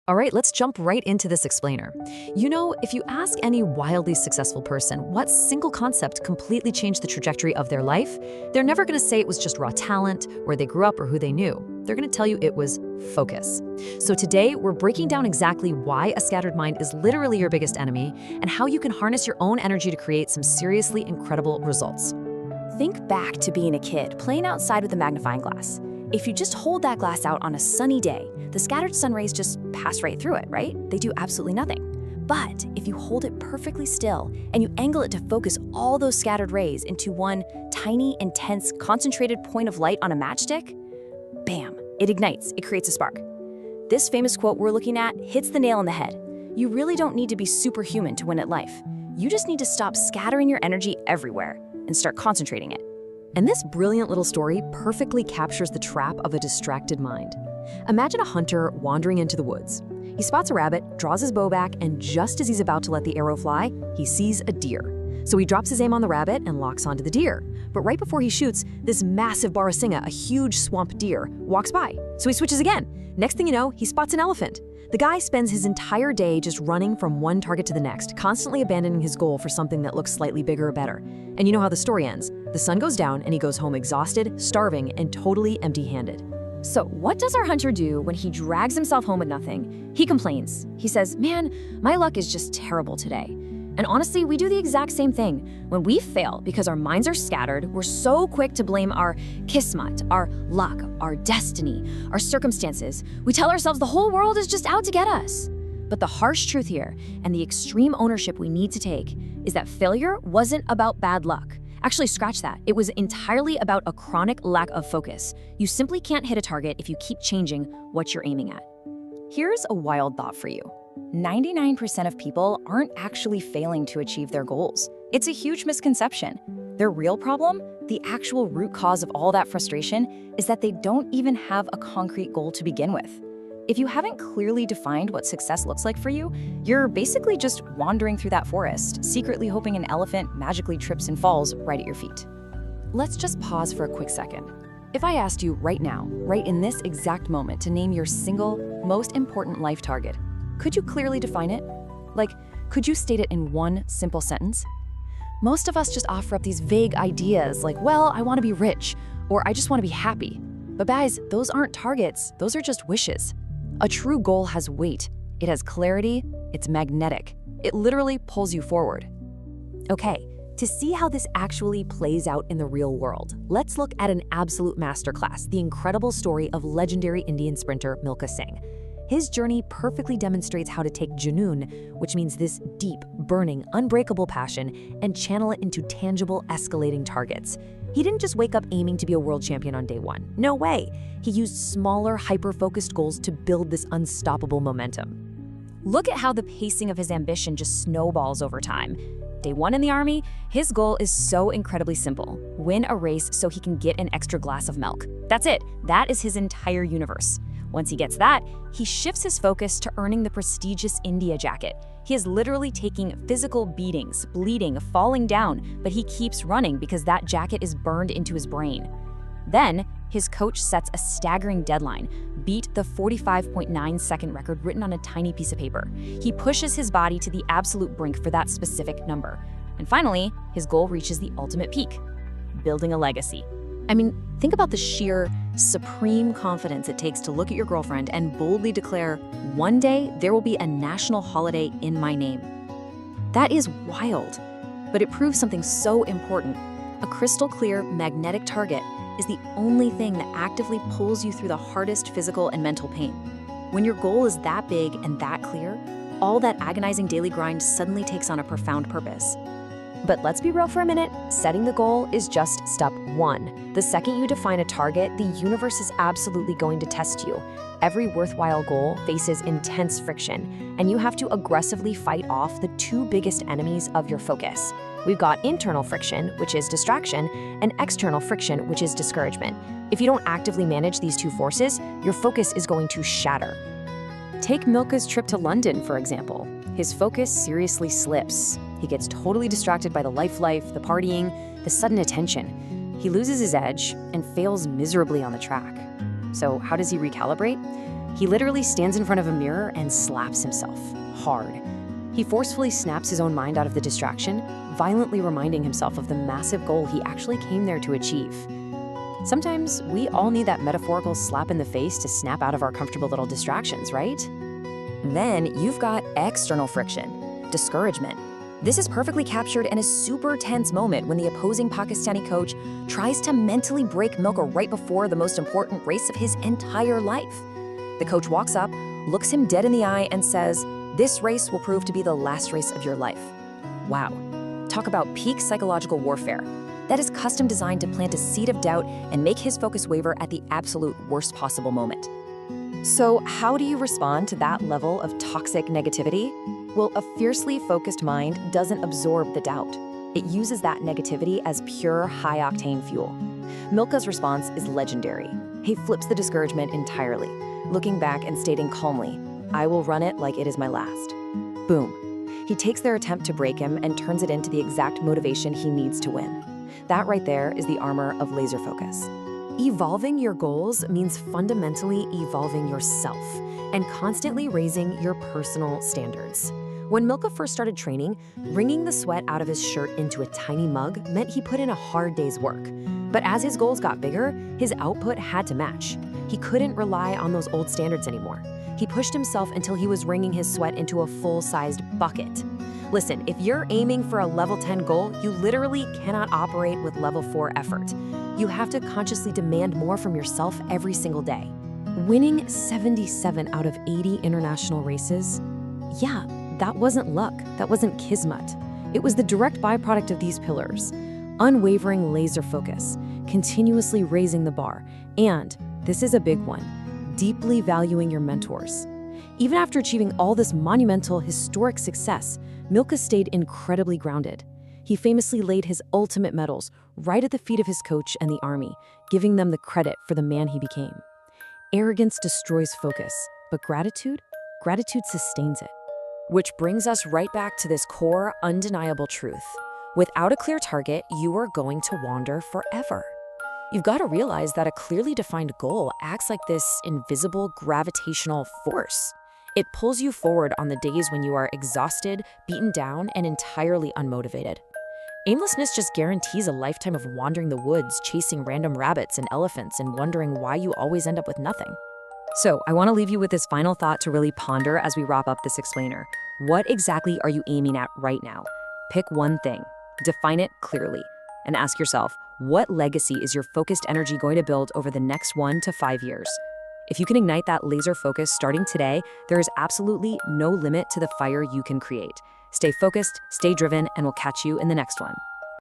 All right, let's jump right into this explainer. If you ask any wildly successful person what single concept completely changed the trajectory of their life, they're never going to say it was just raw talent, where they grew up, or who they knew. They're going to tell you it was focus. So today, we're breaking down exactly why a scattered mind is literally your biggest enemy and how you can harness your own energy to create some seriously incredible results. Think back to being a kid, playing outside with a magnifying glass. If you just hold that glass out on a sunny day, the scattered sun rays just pass right through it, right? They do absolutely nothing. But if you hold it perfectly still and you angle it to focus all those scattered rays into one tiny, intense, concentrated point of light on a matchstick, bam, it ignites, it creates a spark. This famous quote we're looking at hits the nail on the head. You really don't need to be superhuman to win at life. You just need to stop scattering your energy everywhere and start concentrating it. And this brilliant little story perfectly captures the trap of a distracted mind. Imagine a hunter wandering into the woods. He spots a rabbit, draws his bow back, and just as he's about to let the arrow fly, he sees a deer. So he drops his aim on the rabbit and locks onto the deer. But right before he shoots, this massive barrasinga, a huge swamp deer, walks by. So he switches again. Next thing you know, he spots an elephant. The guy spends his entire day just running from one target to the next, constantly abandoning his goal for something that looks slightly bigger or better. And you know how the story ends. The sun goes down and he goes home exhausted, starving, and totally empty-handed. So what does our hunter do when he drags himself home with nothing? He complains. He says, "Man, my luck is just terrible today." And honestly, we do the exact same thing. When we fail because our minds are scattered, we're so quick to blame our kismat, our luck, our destiny, our circumstances. We tell ourselves the whole world is just out to get us. But the harsh truth here, and the extreme ownership we need to take, is that failure wasn't about bad luck. Actually, scratch that. It was entirely about a chronic lack of focus. You simply can't hit a target if you keep changing what you're aiming at. Here's a wild thought for you. 99% of people aren't actually failing to achieve their goals. It's a huge misconception. Their real problem, the actual root cause of all that frustration, is that they don't even have a concrete goal to begin with. If you haven't clearly defined what success looks like for you, you're basically just wandering through that forest, secretly hoping an elephant magically trips and falls right at your feet. Let's just pause for a quick second. If I asked you right now, right in this exact moment, to name your single, most important life target, could you clearly define it? Like, could you state it in one simple sentence? Most of us just offer up these vague ideas like, well, I want to be rich, or I just want to be happy. But guys, those aren't targets, those are just wishes. A true goal has weight, it has clarity, it's magnetic. It literally pulls you forward. Okay, to see how this actually plays out in the real world, let's look at an absolute masterclass, the incredible story of legendary Indian sprinter Milkha Singh. His journey perfectly demonstrates how to take junoon, which means this deep, burning, unbreakable passion, and channel it into tangible, escalating targets. He didn't just wake up aiming to be a world champion on day one. No way. He used smaller, hyper-focused goals to build this unstoppable momentum. Look at how the pacing of his ambition just snowballs over time. Day one in the army, his goal is so incredibly simple. Win a race so he can get an extra glass of milk. That's it. That is his entire universe. Once he gets that, he shifts his focus to earning the prestigious India jacket. He is literally taking physical beatings, bleeding, falling down, but he keeps running because that jacket is burned into his brain. Then, his coach sets a staggering deadline, beat the 45.9-second record written on a tiny piece of paper. He pushes his body to the absolute brink for that specific number. And finally, his goal reaches the ultimate peak, building a legacy. I mean, think about the sheer, supreme confidence it takes to look at your girlfriend and boldly declare, "One day there will be a national holiday in my name." That is wild, but it proves something so important. A crystal clear, magnetic target is the only thing that actively pulls you through the hardest physical and mental pain. When your goal is that big and that clear, all that agonizing daily grind suddenly takes on a profound purpose. But let's be real for a minute, setting the goal is just step one. The second you define a target, the universe is absolutely going to test you. Every worthwhile goal faces intense friction, and you have to aggressively fight off the two biggest enemies of your focus. We've got internal friction, which is distraction, and external friction, which is discouragement. If you don't actively manage these two forces, your focus is going to shatter. Take Milkha's trip to London, for example. His focus seriously slips. He gets totally distracted by the life, the partying, the sudden attention. He loses his edge and fails miserably on the track. So how does he recalibrate? He literally stands in front of a mirror and slaps himself hard. He forcefully snaps his own mind out of the distraction, violently reminding himself of the massive goal he actually came there to achieve. Sometimes we all need that metaphorical slap in the face to snap out of our comfortable little distractions, right? Then you've got external friction, discouragement. This is perfectly captured in a super tense moment when the opposing Pakistani coach tries to mentally break Milka right before the most important race of his entire life. The coach walks up, looks him dead in the eye, and says, "This race will prove to be the last race of your life." Wow. Talk about peak psychological warfare. That is custom designed to plant a seed of doubt and make his focus waver at the absolute worst possible moment. So how do you respond to that level of toxic negativity? Well, a fiercely focused mind doesn't absorb the doubt. It uses that negativity as pure high-octane fuel. Milka's response is legendary. He flips the discouragement entirely, looking back and stating calmly, "I will run it like it is my last." Boom. He takes their attempt to break him and turns it into the exact motivation he needs to win. That right there is the armor of laser focus. Evolving your goals means fundamentally evolving yourself and constantly raising your personal standards. When Milka first started training, wringing the sweat out of his shirt into a tiny mug meant he put in a hard day's work. But as his goals got bigger, his output had to match. He couldn't rely on those old standards anymore. He pushed himself until he was wringing his sweat into a full-sized bucket. Listen, if you're aiming for a level 10 goal, you literally cannot operate with level 4 effort. You have to consciously demand more from yourself every single day. Winning 77 out of 80 international races, yeah, that wasn't luck, that wasn't kismet. It was the direct byproduct of these pillars: unwavering laser focus, continuously raising the bar, and, this is a big one, deeply valuing your mentors. Even after achieving all this monumental, historic success, Milka stayed incredibly grounded. He famously laid his ultimate medals right at the feet of his coach and the army, giving them the credit for the man he became. Arrogance destroys focus, but gratitude sustains it. Which brings us right back to this core, undeniable truth. Without a clear target, you are going to wander forever. You've got to realize that a clearly defined goal acts like this invisible gravitational force. It pulls you forward on the days when you are exhausted, beaten down, and entirely unmotivated. Aimlessness just guarantees a lifetime of wandering the woods, chasing random rabbits and elephants, and wondering why you always end up with nothing. So, I want to leave you with this final thought to really ponder as we wrap up this explainer. What exactly are you aiming at right now? Pick one thing, define it clearly, and ask yourself, what legacy is your focused energy going to build over the next 1 to 5 years? If you can ignite that laser focus starting today, there is absolutely no limit to the fire you can create. Stay focused, stay driven, and we'll catch you in the next one.